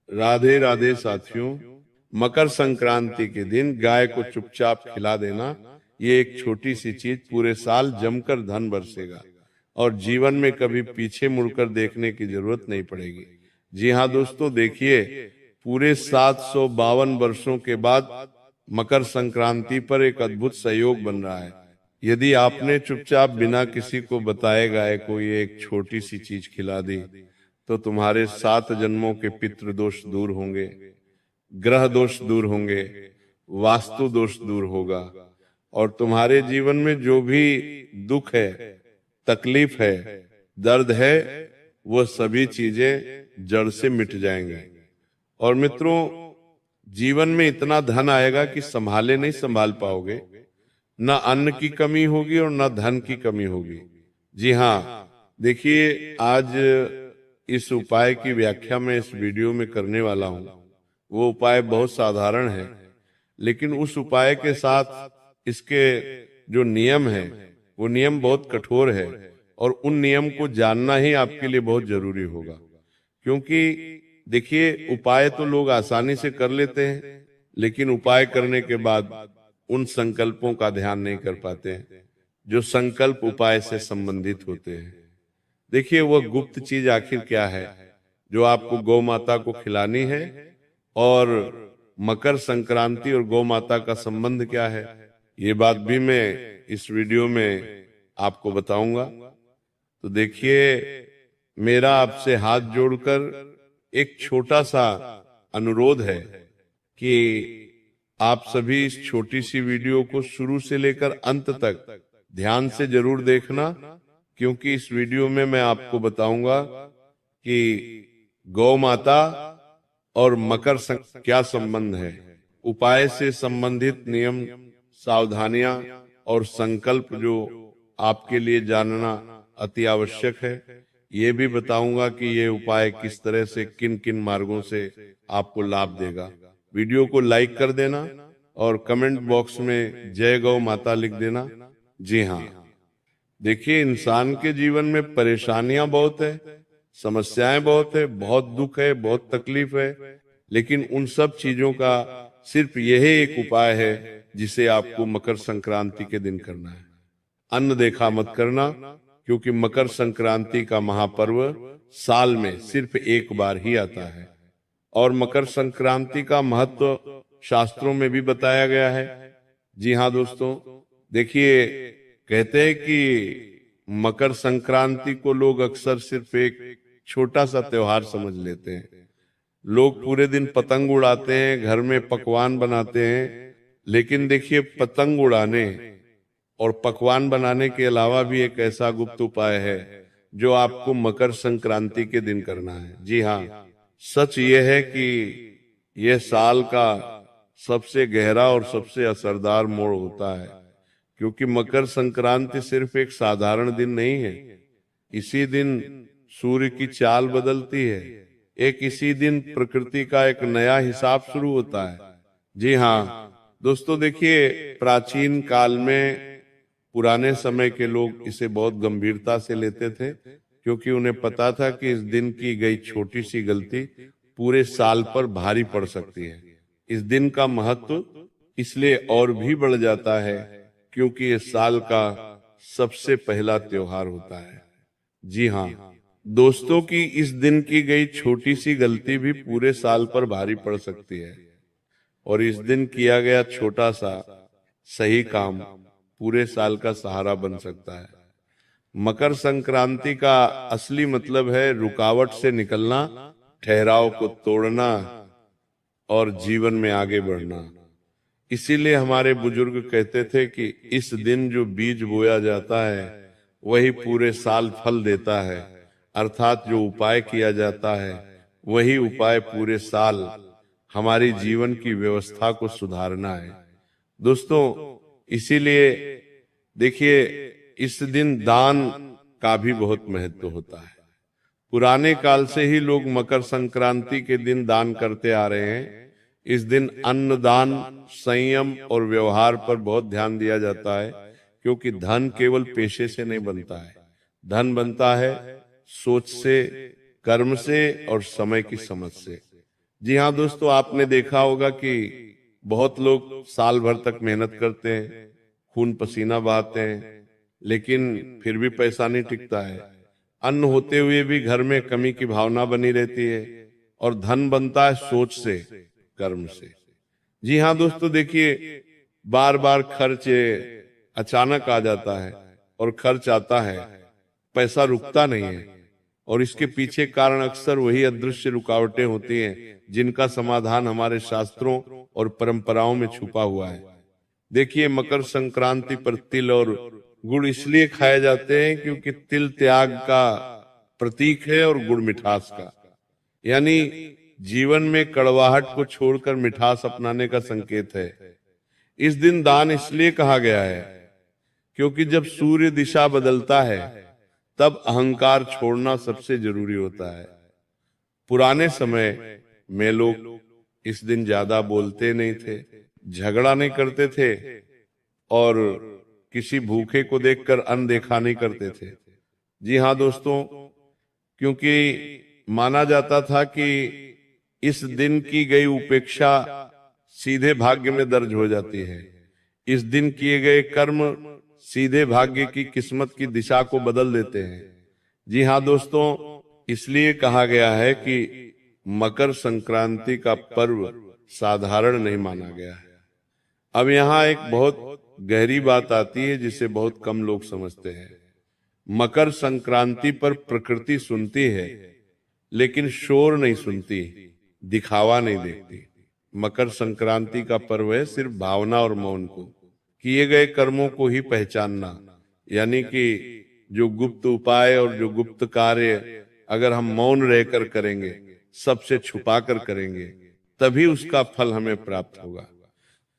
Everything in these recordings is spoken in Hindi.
राधे राधे साथियों। मकर संक्रांति के दिन गाय को चुपचाप खिला देना, ये एक छोटी सी चीज पूरे साल जमकर धन बरसेगा और जीवन में कभी पीछे मुड़कर देखने की जरूरत नहीं पड़ेगी। जी हाँ दोस्तों, देखिए पूरे 752 वर्षों के बाद मकर संक्रांति पर एक अद्भुत संयोग बन रहा है। यदि आपने चुपचाप बिना किसी को बताए गाय को ये एक छोटी सी चीज खिला दी तो तुम्हारे 7 जन्मों के पितृ दोष दूर होंगे, ग्रह दोष दूर होंगे, वास्तु दोष दूर होगा और तुम्हारे जीवन में जो भी दुख है, तकलीफ है, दर्द है, वो सभी चीजें जड़ से मिट जाएंगे। और मित्रों, जीवन में इतना धन आएगा कि संभाले नहीं संभाल पाओगे। न अन्न की कमी होगी और न धन की कमी होगी। जी हाँ, देखिए आज इस उपाय की व्याख्या मैं इस वीडियो में करने वाला हूं। वो उपाय बहुत साधारण है, लेकिन उस उपाय के साथ इसके जो नियम है वो नियम बहुत कठोर है और उन नियम को जानना ही आपके लिए बहुत जरूरी होगा। क्योंकि देखिए, उपाय तो लोग आसानी से कर लेते हैं, लेकिन उपाय करने के बाद उन संकल्पों का ध्यान नहीं कर पाते हैं जो संकल्प उपाय से संबंधित होते हैं। देखिए, वह गुप्त चीज आखिर क्या है जो आपको गौ माता को खिलानी है, और मकर संक्रांति और गौ माता का संबंध क्या है, ये बात भी मैं इस वीडियो में आपको बताऊंगा। तो देखिए, मेरा आपसे हाथ जोड़कर एक छोटा सा अनुरोध है कि आप सभी इस छोटी सी वीडियो को शुरू से लेकर अंत तक ध्यान से जरूर देखना, क्योंकि इस वीडियो में मैं आपको बताऊंगा कि गौ माता और मकर क्या संबंध है, उपाय से संबंधित नियम, सावधानियां और संकल्प जो आपके लिए जानना अति आवश्यक है। ये भी बताऊंगा कि ये उपाय किस तरह से किन किन मार्गों से आपको लाभ देगा। वीडियो को लाइक कर देना और कमेंट बॉक्स में जय गौ माता लिख देना। जी हाँ, देखिए, इंसान के जीवन में परेशानियां बहुत है, समस्याएं बहुत है, बहुत दुख है, बहुत तकलीफ है, लेकिन उन सब चीजों का सिर्फ यही एक उपाय है जिसे आपको मकर संक्रांति के दिन करना है। अन्न देखा मत करना, क्योंकि मकर संक्रांति का महापर्व साल में सिर्फ एक बार ही आता है और मकर संक्रांति का महत्व शास्त्रों में भी बताया गया है। जी हाँ दोस्तों, देखिए, कहते हैं कि मकर संक्रांति को लोग अक्सर सिर्फ एक छोटा सा त्योहार समझ लेते हैं। लोग पूरे दिन पतंग उड़ाते हैं, घर में पकवान बनाते हैं, लेकिन देखिए, पतंग उड़ाने और पकवान बनाने के अलावा भी एक ऐसा गुप्त उपाय है जो आपको मकर संक्रांति के दिन करना है। जी हाँ, सच ये है कि यह साल का सबसे गहरा और सबसे असरदार मोड़ होता है, क्योंकि मकर संक्रांति सिर्फ एक साधारण दिन नहीं है। इसी दिन सूर्य की चाल बदलती है, एक इसी दिन प्रकृति का एक नया हिसाब शुरू होता है। जी हाँ दोस्तों, देखिए, प्राचीन काल में पुराने समय के लोग इसे बहुत गंभीरता से लेते थे, क्योंकि उन्हें पता था कि इस दिन की गई छोटी सी गलती पूरे साल पर भारी पड़ सकती है। इस दिन का महत्व इसलिए और भी बढ़ जाता है क्योंकि ये साल का सबसे पहला त्योहार होता है। जी हाँ दोस्तों, की इस दिन की गई छोटी सी गलती भी पूरे साल पर भारी पड़ सकती है, और इस दिन किया गया छोटा सा सही काम पूरे साल का सहारा बन सकता है। मकर संक्रांति का असली मतलब है रुकावट से निकलना, ठहराव को तोड़ना और जीवन में आगे बढ़ना। इसीलिए हमारे बुजुर्ग कहते थे कि इस दिन जो बीज बोया जाता है वही पूरे साल फल देता है, अर्थात जो उपाय किया जाता है वही उपाय पूरे साल हमारी जीवन की व्यवस्था को सुधारना है। दोस्तों, इसीलिए देखिए, इस दिन दान का भी बहुत महत्व होता है। पुराने काल से ही लोग मकर संक्रांति के दिन दान करते आ रहे हैं। इस दिन अन्न दान, संयम और व्यवहार पर बहुत ध्यान दिया जाता है, क्योंकि धन केवल पेशे से नहीं बनता है। धन बनता है सोच से, कर्म से और समय की समझ से। जी हाँ दोस्तों, आपने देखा होगा कि बहुत लोग साल भर तक मेहनत करते हैं, खून पसीना बहाते हैं, लेकिन फिर भी पैसा नहीं टिकता है। अन्न होते हुए भी घर में कमी की भावना बनी रहती है, और धन बनता है सोच से, कर्म से। जी हाँ दोस्तों, देखिए बार बार खर्च अचानक आ जाता है, और खर्च आता है, पैसा रुकता नहीं है, और इसके पीछे कारण अक्सर वही अदृश्य रुकावटें होती हैं जिनका समाधान हमारे शास्त्रों और परंपराओं में छुपा हुआ है। देखिए, मकर संक्रांति पर तिल और गुड़ इसलिए खाए जाते हैं क्योंकि तिल त्याग का प्रतीक है और गुड़ मिठास का, यानी जीवन में कड़वाहट को छोड़कर मिठास अपनाने का संकेत है। इस दिन दान इसलिए कहा गया है क्योंकि जब सूर्य दिशा बदलता है तब अहंकार छोड़ना सबसे जरूरी होता है। पुराने समय में लोग इस दिन ज्यादा बोलते नहीं थे, झगड़ा नहीं करते थे, और किसी भूखे को देखकर अनदेखा नहीं करते थे। जी हाँ दोस्तों, क्योंकि माना जाता था कि इस दिन की गई उपेक्षा सीधे भाग्य में दर्ज हो जाती है। इस दिन किए गए कर्म सीधे भाग्य की किस्मत की दिशा को बदल देते हैं। जी हाँ दोस्तों, इसलिए कहा गया है कि मकर संक्रांति का पर्व साधारण नहीं माना गया है। अब यहाँ एक बहुत गहरी बात आती है जिसे बहुत कम लोग समझते हैं। मकर संक्रांति पर प्रकृति सुनती है, लेकिन शोर नहीं सुनती, दिखावा नहीं देखती। मकर संक्रांति का पर्व है सिर्फ भावना और मौन को, किए गए कर्मों को ही पहचानना। यानी कि जो गुप्त उपाय और जो गुप्त कार्य अगर हम मौन रहकर करेंगे, सबसे छुपा कर करेंगे, तभी उसका फल हमें प्राप्त होगा।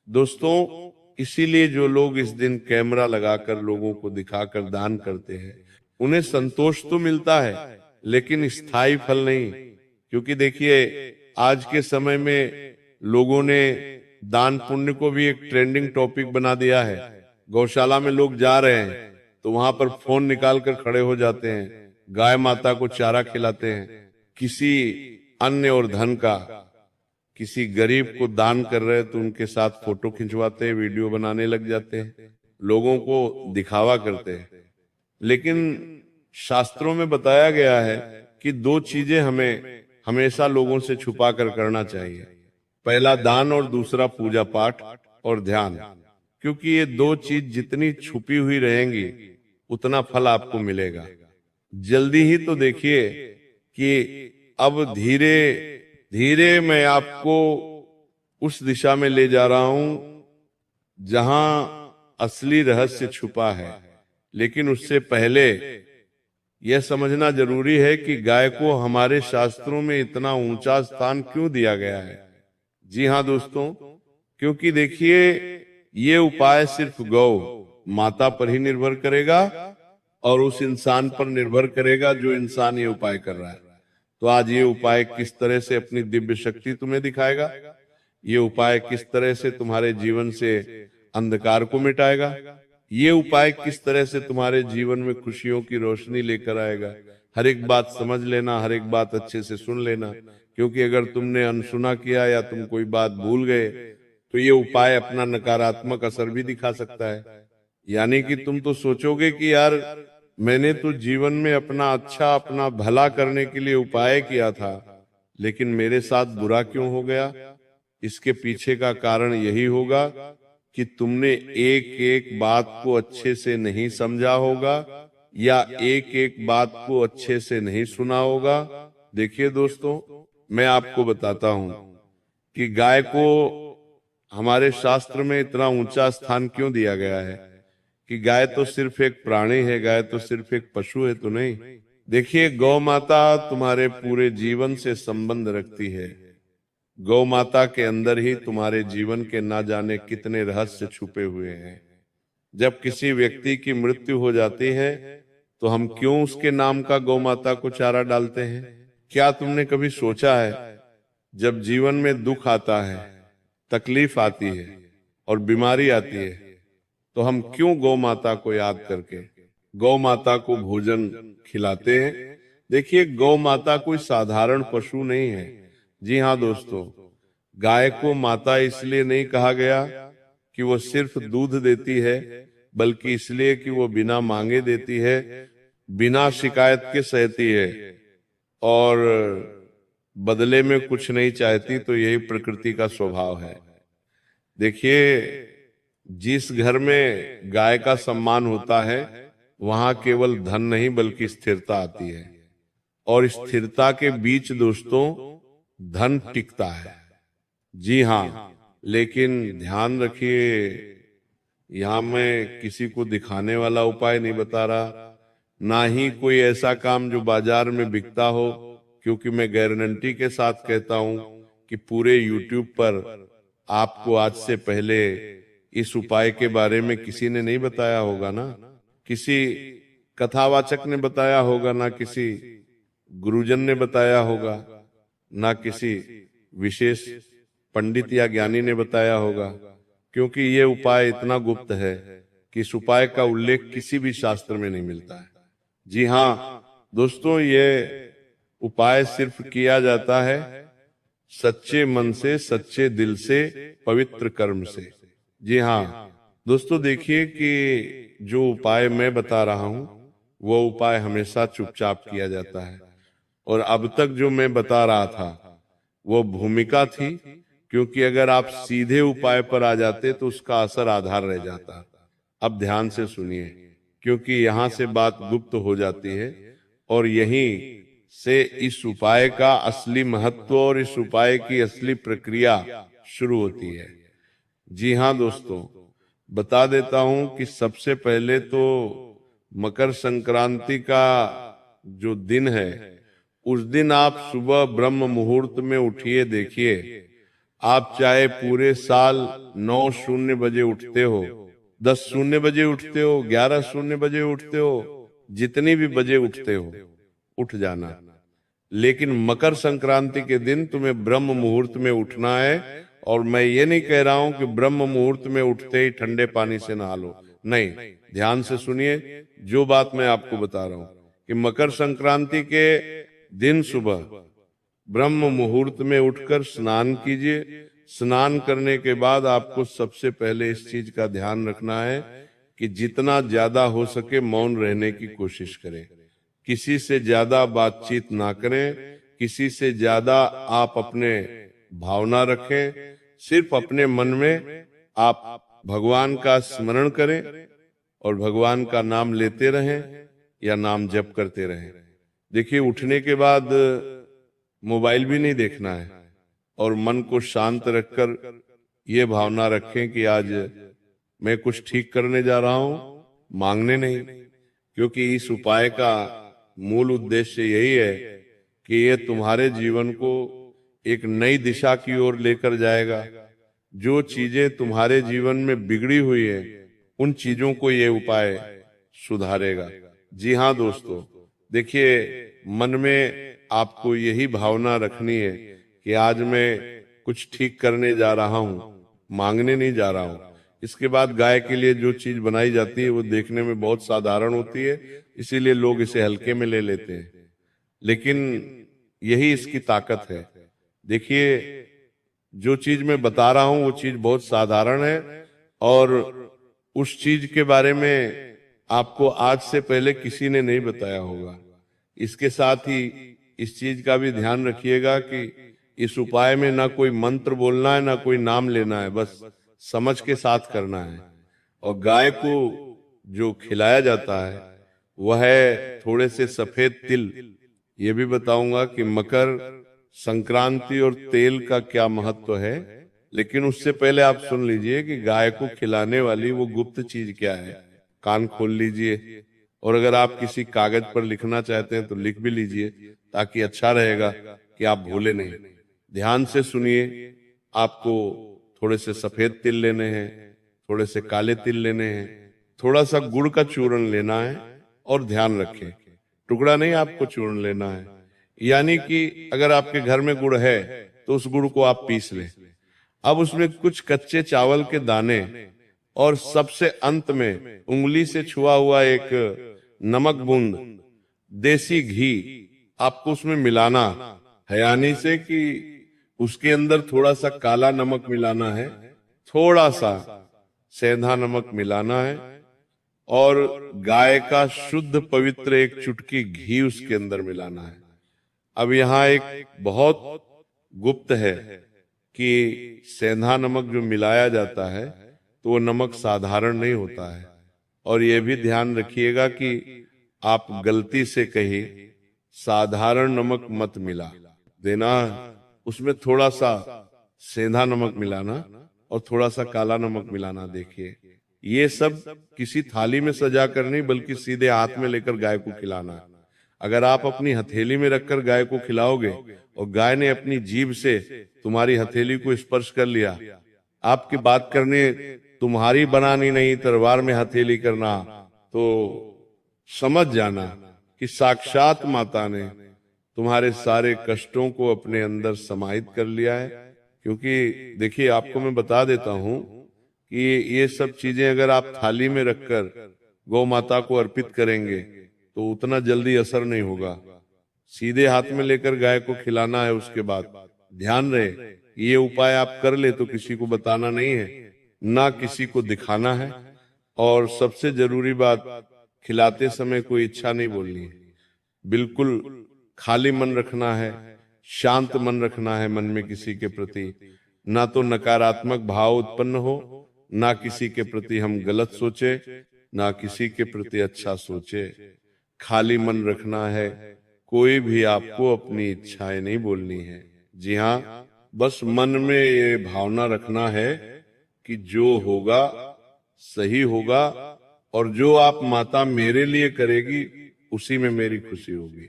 दोस्तों, इसीलिए जो लोग इस दिन कैमरा लगाकर लोगों को दिखाकर दान करते हैं, उन्हें संतोष तो मिलता है, लेकिन स्थायी फल नहीं। क्योंकि देखिए, आज के समय में लोगों ने दान पुण्य को भी एक ट्रेंडिंग टॉपिक बना दिया है। गौशाला में लोग जा रहे हैं तो वहां पर फोन निकाल कर खड़े हो जाते हैं, गाय माता को चारा खिलाते हैं, किसी अन्न और धन का किसी गरीब को दान कर रहे तो उनके साथ फोटो खिंचवाते हैं, वीडियो बनाने लग जाते हैं, लोगों को दिखावा करते हैं। लेकिन शास्त्रों में बताया गया है कि दो चीजें हमें हमेशा लोगों से छुपा कर करना चाहिए। पहला दान और दूसरा पूजा पाठ और ध्यान। क्योंकि ये दो चीज जितनी छुपी हुई रहेंगी उतना फल आपको मिलेगा। जल्दी ही तो देखिए कि अब धीरे धीरे मैं आपको उस दिशा में ले जा रहा हूं जहां असली रहस्य छुपा है। लेकिन उससे पहले यह समझना जरूरी है कि गाय को हमारे शास्त्रों में इतना ऊंचा स्थान क्यों दिया गया है। जी हाँ दोस्तों, क्योंकि देखिए, ये उपाय सिर्फ गौ माता पर ही निर्भर करेगा और उस इंसान पर निर्भर करेगा जो इंसान ये उपाय कर रहा है। तो आज ये उपाय किस तरह से अपनी दिव्य शक्ति तुम्हें दिखाएगा, ये उपाय किस तरह से तुम्हारे जीवन से अंधकार को मिटाएगा, ये उपाय किस तरह से तुम्हारे जीवन में खुशियों की रोशनी लेकर आएगा। हर एक बात समझ लेना, हर एक बात अच्छे से सुन लेना, क्योंकि अगर तुमने अनसुना किया या तुम कोई बात भूल गए तो ये उपाय अपना नकारात्मक असर भी दिखा सकता है। यानी कि तुम तो सोचोगे कि यार, मैंने तो जीवन में अपना अच्छा, अपना भला करने के लिए उपाय किया था, लेकिन मेरे साथ बुरा क्यों हो गया। इसके पीछे का कारण यही होगा कि तुमने एक एक बात को अच्छे से नहीं समझा होगा या एक एक बात को अच्छे से नहीं सुना होगा। देखिए दोस्तों, मैं आपको बताता हूं कि गाय को हमारे शास्त्र में इतना ऊंचा स्थान क्यों दिया गया है। कि गाय तो सिर्फ एक प्राणी है, गाय तो सिर्फ एक पशु है तो नहीं। देखिए, गौ माता तुम्हारे पूरे जीवन से संबंध रखती है। गौ माता के अंदर ही तुम्हारे जीवन के ना जाने कितने रहस्य छुपे हुए हैं। जब किसी व्यक्ति की मृत्यु हो जाती है तो हम क्यों उसके नाम का गौ माता को चारा डालते हैं। क्या तुमने कभी सोचा है, जब जीवन में दुख आता है, तकलीफ आती है और बीमारी आती है, तो हम क्यों गौ माता को याद करके गौ माता को भोजन खिलाते हैं। देखिए, गौ माता कोई साधारण पशु नहीं है। जी हाँ दोस्तों, गाय को माता इसलिए नहीं कहा गया कि वो सिर्फ दूध देती है, बल्कि इसलिए कि वो बिना मांगे देती है, बिना शिकायत के सहती है और बदले में कुछ नहीं चाहती। तो यही प्रकृति का स्वभाव है। देखिए, जिस घर में गाय का सम्मान होता है वहां केवल धन नहीं बल्कि स्थिरता आती है, और स्थिरता के बीच दोस्तों धन टिकता है। जी हाँ, लेकिन ध्यान रखिए, यहां मैं किसी को दिखाने वाला उपाय नहीं बता रहा, ना ही कोई ऐसा काम जो बाजार में बिकता हो, क्योंकि मैं गारंटी के साथ कहता हूं कि पूरे YouTube पर आपको आज से पहले इस उपाय के बारे में किसी ने नहीं बताया होगा ना। किसी कथावाचक ने बताया होगा, ना किसी गुरुजन ने बताया होगा, ना किसी विशेष पंडित या ज्ञानी ने बताया होगा, क्योंकि ये उपाय इतना गुप्त है कि इस उपाय का उल्लेख किसी भी शास्त्र में नहीं मिलता है। जी हाँ दोस्तों, ये उपाय सिर्फ किया जाता है सच्चे मन से, सच्चे दिल से, पवित्र कर्म से। जी हाँ दोस्तों, देखिए कि जो उपाय मैं बता रहा हूं वो उपाय हमेशा चुपचाप किया जाता है, और अब तक जो मैं बता रहा था वो भूमिका थी, क्योंकि अगर आप सीधे उपाय पर आ जाते तो उसका असर आधार रह जाता। अब ध्यान से सुनिए, क्योंकि यहां से बात गुप्त हो जाती है, और यहीं से इस उपाय का असली महत्व और इस उपाय की असली प्रक्रिया शुरू होती है। जी हाँ दोस्तों, बता देता हूं कि सबसे पहले तो मकर संक्रांति का जो दिन है, उस दिन आप सुबह ब्रह्म मुहूर्त में उठिए। देखिए, आप चाहे पूरे साल 9:00 बजे उठते हो, 10:00 बजे उठते हो, 11:00 बजे उठते हो, जितनी भी बजे उठते हो उठ जाना, लेकिन मकर संक्रांति के दिन तुम्हें ब्रह्म मुहूर्त में उठना है। और मैं ये नहीं कह रहा हूं कि ब्रह्म मुहूर्त में उठते ही ठंडे पानी से नहा लो, नहीं। ध्यान से सुनिए जो बात मैं आपको बता रहा हूं, कि मकर संक्रांति के दिन सुबह ब्रह्म मुहूर्त में उठकर स्नान कीजिए। स्नान करने के बाद आपको सबसे पहले इस चीज का ध्यान रखना है कि जितना ज्यादा हो सके मौन रहने की कोशिश करें। किसी से ज्यादा बातचीत ना करें, किसी से ज्यादा आप अपने भावना रखें। सिर्फ अपने मन में आप भगवान का स्मरण करें और भगवान का नाम लेते रहें या नाम जप करते रहें। देखिए, उठने के बाद मोबाइल भी नहीं देखना है, और मन को शांत रखकर ये भावना रखें कि आज मैं कुछ ठीक करने जा रहा हूं, मांगने नहीं। क्योंकि इस उपाय का मूल उद्देश्य यही है कि ये तुम्हारे जीवन को एक नई दिशा की ओर लेकर जाएगा। जो चीजें तुम्हारे जीवन में बिगड़ी हुई है, उन चीजों को ये उपाय सुधारेगा। जी हाँ दोस्तों, देखिए, मन में आपको यही भावना रखनी है कि आज मैं कुछ ठीक करने जा रहा हूं, मांगने नहीं जा रहा हूं। इसके बाद गाय के लिए जो चीज बनाई जाती है वो देखने में बहुत साधारण होती है, इसीलिए लोग इसे हल्के में ले लेते हैं, लेकिन यही इसकी ताकत है। देखिए, जो चीज मैं बता रहा हूं वो चीज बहुत साधारण है, और उस चीज के बारे में आपको आज से पहले किसी ने नहीं बताया होगा। इसके साथ ही इस चीज का भी ध्यान रखिएगा कि इस उपाय में ना कोई मंत्र बोलना है, ना कोई नाम लेना है, बस समझ के साथ करना है। और गाय को जो खिलाया जाता है वह है थोड़े से सफेद तिल। ये भी बताऊंगा कि मकर संक्रांति और तेल का क्या महत्व है, लेकिन उससे पहले आप सुन लीजिए कि गाय को खिलाने वाली वो गुप्त चीज क्या है। कान खोल लीजिए, और अगर आप किसी कागज पर लिखना चाहते हैं तो लिख भी लीजिए, ताकि अच्छा रहेगा कि आप भूले नहीं। ध्यान से सुनिए, आपको थोड़े से सफेद तिल लेने हैं, थोड़े से काले तिल लेने हैं, थोड़ा सा गुड़ का चूर्ण लेना है, और ध्यान रखें टुकड़ा नहीं, आपको चूर्ण लेना है। यानी कि अगर आपके घर में गुड़ है तो उस गुड़ को आप पीस लें। अब उसमें कुछ कच्चे चावल के दाने, और सबसे अंत में उंगली से छुआ हुआ एक नमक बूंद देसी घी आपको उसमें मिलाना है, यानी से कि उसके अंदर थोड़ा सा काला नमक मिलाना है, थोड़ा सा सेंधा नमक मिलाना है, और गाय का शुद्ध पवित्र एक चुटकी घी उसके अंदर मिलाना है। अब यहाँ एक बहुत गुप्त है कि सेंधा नमक जो मिलाया जाता है तो वो नमक साधारण नहीं होता है। और ये भी ध्यान रखिएगा कि आप गलती से कहीं साधारण नमक मत मिला देना, उसमें थोड़ा सा सेंधा नमक मिलाना और थोड़ा सा काला नमक मिलाना। देखिए, ये सब किसी थाली में सजा कर नहीं, बल्कि सीधे हाथ में लेकर गाय को खिलाना है। अगर आप अपनी हथेली में रखकर गाय को खिलाओगे और गाय ने अपनी जीभ से तुम्हारी हथेली को स्पर्श कर लिया, आपकी बात करने तुम्हारी बनानी नहीं तलवार में हथेली करना, तो समझ जाना कि साक्षात माता ने तुम्हारे सारे कष्टों को अपने अंदर समाहित कर लिया है। क्योंकि देखिए, आपको मैं बता देता हूं कि ये सब चीजें अगर आप थाली में रखकर गौ माता को अर्पित करेंगे तो उतना जल्दी असर नहीं होगा। सीधे हाथ में लेकर गाय को खिलाना है। उसके बाद ध्यान रहे, ये उपाय आप कर ले तो किसी को बताना नहीं है, ना किसी को दिखाना है। और सबसे जरूरी बात, खिलाते समय कोई इच्छा नहीं बोलनी है, बिल्कुल खाली मन रखना है, शांत मन रखना है मन में किसी के प्रति, ना तो नकारात्मक भाव उत्पन्न हो, ना किसी के प्रति हम गलत सोचे, ना किसी के प्रति अच्छा सोचे। खाली मन रखना है, कोई भी आपको अपनी इच्छाएं नहीं बोलनी है। जी हाँ, बस मन में ये भावना रखना है कि जो होगा सही होगा, और जो आप माता मेरे लिए करेगी उसी में मेरी खुशी होगी,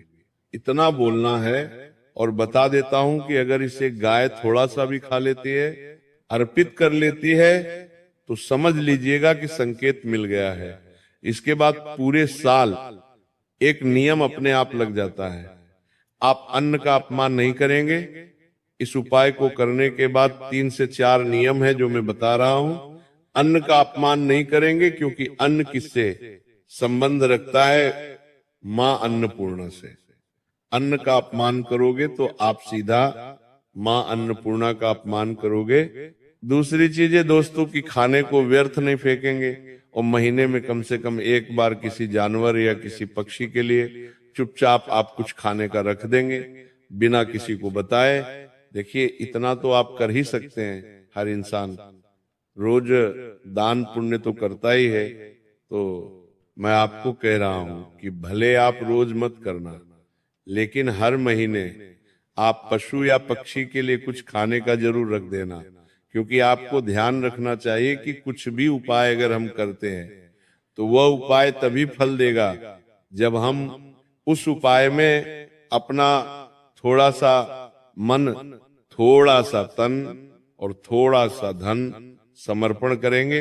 इतना बोलना है। और बता देता हूं कि अगर इसे गाय थोड़ा सा भी खा लेती है, अर्पित कर लेती है, तो समझ लीजिएगा कि संकेत मिल गया है। इसके बाद पूरे साल एक नियम अपने आप लग जाता है, आप अन्न का अपमान नहीं करेंगे। इस उपाय को करने के बाद 3 से 4 नियम है जो मैं बता रहा हूं। अन्न का अपमान नहीं करेंगे, क्योंकि अन्न किससे संबंध रखता है? मां अन्नपूर्णा से। अन्न का अपमान करोगे तो आप सीधा मां अन्नपूर्णा का अपमान करोगे। दूसरी चीज है दोस्तों कि खाने को व्यर्थ नहीं फेंकेंगे, और महीने में कम से कम एक बार किसी जानवर या किसी पक्षी के लिए चुपचाप आप कुछ खाने का रख देंगे बिना किसी को बताए। देखिए, इतना तो आप कर ही सकते हैं। हर इंसान रोज दान पुण्य तो करता ही है। तो मैं आपको कह रहा हूं कि भले आप रोज मत करना, लेकिन हर महीने आप पशु या पक्षी के लिए कुछ खाने का जरूर रख देना। क्योंकि आपको ध्यान रखना चाहिए कि कुछ भी उपाय अगर हम करते हैं तो वह उपाय तभी फल देगा जब हम उस उपाय में अपना थोड़ा सा मन, थोड़ा सा तन और थोड़ा सा धन समर्पण करेंगे।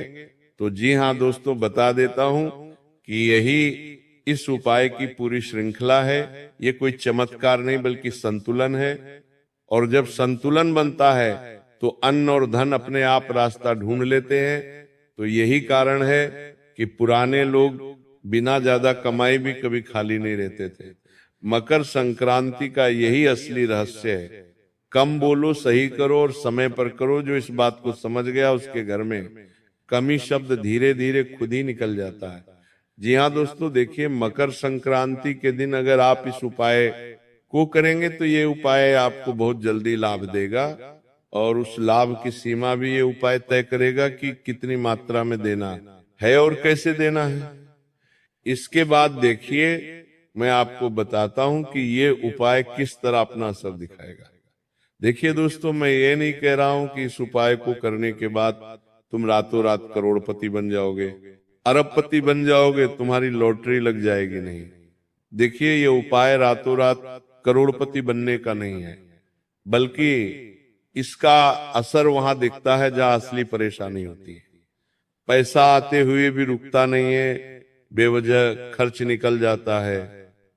तो जी हाँ दोस्तों, बता देता हूं कि यही इस उपाय की पूरी श्रृंखला है। ये कोई चमत्कार नहीं बल्कि संतुलन है। और जब संतुलन बनता है तो अन्न और धन अपने आप रास्ता ढूंढ लेते हैं। तो यही कारण है कि पुराने लोग बिना ज्यादा कमाई भी कभी खाली नहीं रहते थे। मकर संक्रांति का यही असली रहस्य है। कम बोलो, सही करो और समय पर करो। जो इस बात को समझ गया उसके घर में कमी शब्द धीरे धीरे खुद ही निकल जाता है। जी हाँ दोस्तों, देखिए, मकर संक्रांति के दिन अगर आप इस उपाय को करेंगे तो ये उपाय आपको बहुत जल्दी लाभ देगा, और उस लाभ की सीमा भी ये उपाय तय करेगा कि कितनी मात्रा में देना है और कैसे देना है। इसके बाद देखिए, मैं आपको बताता हूं कि ये उपाय किस तरह अपना असर दिखाएगा। देखिए दोस्तों, मैं ये नहीं कह रहा हूं कि इस उपाय को करने के बाद तुम रातों रात करोड़पति बन जाओगे, अरबपति बन जाओगे, तुम्हारी लॉटरी लग जाएगी। नहीं, देखिए, ये उपाय रातों रात करोड़पति बनने का नहीं है, बल्कि इसका असर वहां दिखता है जहां असली परेशानी होती है। पैसा आते हुए भी रुकता नहीं है, बेवजह खर्च निकल जाता है,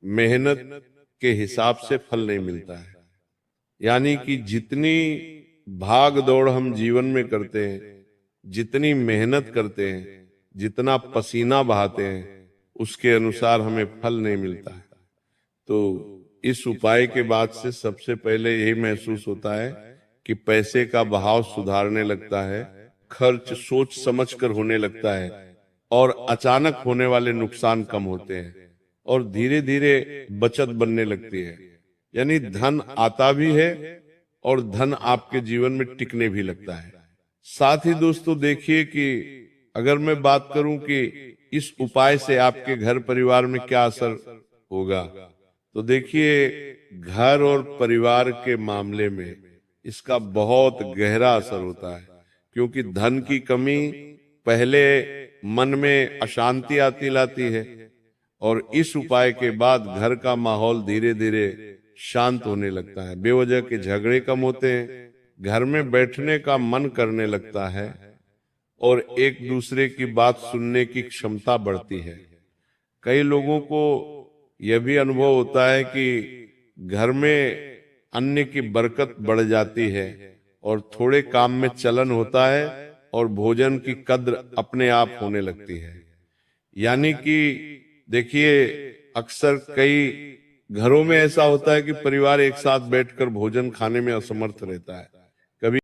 मेहनत के हिसाब से फल नहीं मिलता है। यानी कि जितनी भाग दौड़ हम जीवन में करते हैं, जितनी मेहनत करते हैं, जितना पसीना बहाते हैं, उसके अनुसार हमें फल नहीं मिलता है। तो इस उपाय के बाद से सबसे पहले यही महसूस होता है कि पैसे का बहाव सुधारने लगता है, खर्च सोच समझकर होने लगता है और अचानक होने वाले नुकसान कम होते हैं और धीरे धीरे बचत बनने लगती है। यानी धन आता भी है और धन आपके जीवन में टिकने भी लगता है। साथ ही दोस्तों देखिए कि अगर मैं बात करूं कि इस उपाय से आपके घर परिवार में क्या असर होगा, तो देखिए घर और परिवार के मामले में इसका बहुत गहरा असर होता है, क्योंकि धन की कमी पहले मन में अशांति आती लाती है और इस उपाय के बाद घर का माहौल धीरे धीरे शांत होने लगता है। बेवजह के झगड़े कम होते हैं, घर में बैठने का मन करने लगता है और एक दूसरे की बात सुनने की क्षमता बढ़ती है। कई लोगों को यह भी अनुभव होता है कि घर में अन्न की बरकत बढ़ जाती है और थोड़े काम में चलन होता है और भोजन की कद्र अपने आप होने लगती है। यानी कि देखिए अक्सर कई घरों में ऐसा होता है कि परिवार एक साथ बैठकर भोजन खाने में असमर्थ रहता है।